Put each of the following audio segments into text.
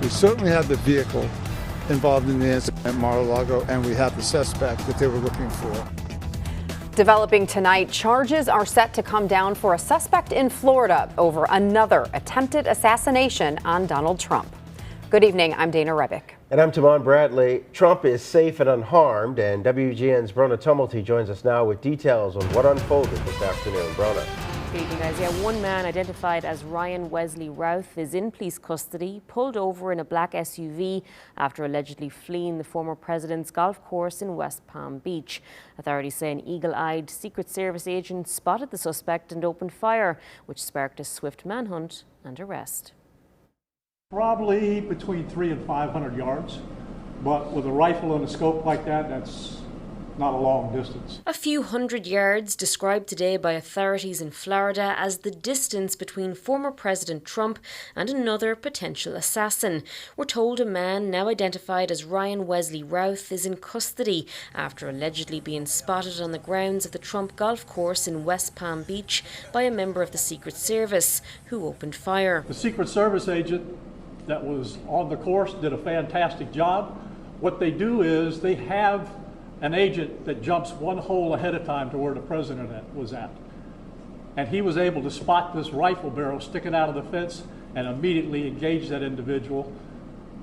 We certainly have the vehicle involved in the incident at Mar-a-Lago, and we have the suspect that they were looking for. Developing tonight, charges are set to come down for a suspect in Florida over another attempted assassination on Donald Trump. Good evening, I'm Dana Rebick. And I'm Timon Bradley. Trump is safe and unharmed, and WGN's Brona Tumulty joins us now with details on what unfolded this afternoon. Brona. Good evening, guys. Yeah, one man identified as Ryan Wesley Routh is in police custody, pulled over in a black SUV after allegedly fleeing the former president's golf course in West Palm Beach. Authorities say an eagle-eyed Secret Service agent spotted the suspect and opened fire, which sparked a swift manhunt and arrest. Probably between 300 and 500 yards, but with a rifle and a scope like that, that's not a long distance. A few hundred yards described today by authorities in Florida as the distance between former President Trump and another potential assassin. We're told a man now identified as Ryan Wesley Routh is in custody after allegedly being spotted on the grounds of the Trump golf course in West Palm Beach by a member of the Secret Service who opened fire. The Secret Service agent that was on the course did a fantastic job. What they do is they have an agent that jumps one hole ahead of time to where the president was at. And he was able to spot this rifle barrel sticking out of the fence and immediately engage that individual,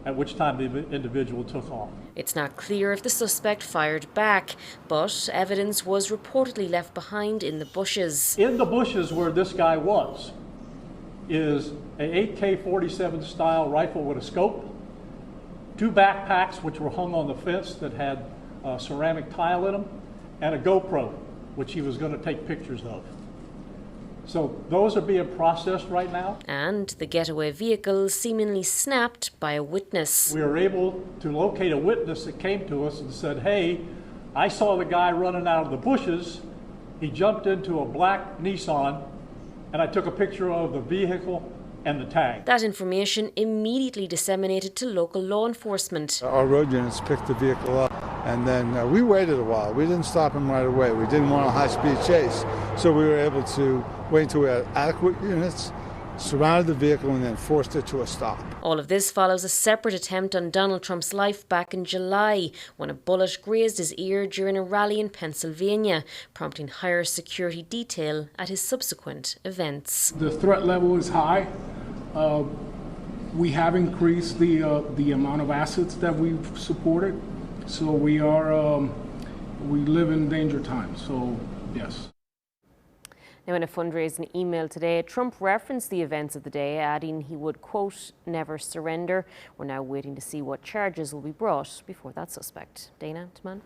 at which time the individual took off. It's not clear if the suspect fired back, but evidence was reportedly left behind in the bushes. In the bushes where this guy was is an AK-47 style rifle with a scope, two backpacks which were hung on the fence that had ceramic tile in them, and a GoPro, which he was going to take pictures of. So those are being processed right now. And the getaway vehicle seemingly snapped by a witness. We were able to locate a witness that came to us and said, hey, I saw the guy running out of the bushes. He jumped into a black Nissan, and I took a picture of the vehicle and the tag. That information immediately disseminated to local law enforcement. Our road units picked the vehicle up, and then we waited a while. We didn't stop him right away. We didn't want a high-speed chase, so we were able to wait until we had adequate units, surrounded the vehicle, and then forced it to a stop. All of this follows a separate attempt on Donald Trump's life back in July, when a bullet grazed his ear during a rally in Pennsylvania, prompting higher security detail at his subsequent events. The threat level is high. We have increased the amount of assets that we've supported, so we live in danger times. So yes. Now, in a fundraising email today, Trump referenced the events of the day, adding he would, quote, never surrender. We're now waiting to see what charges will be brought before that suspect. Dana, Timon.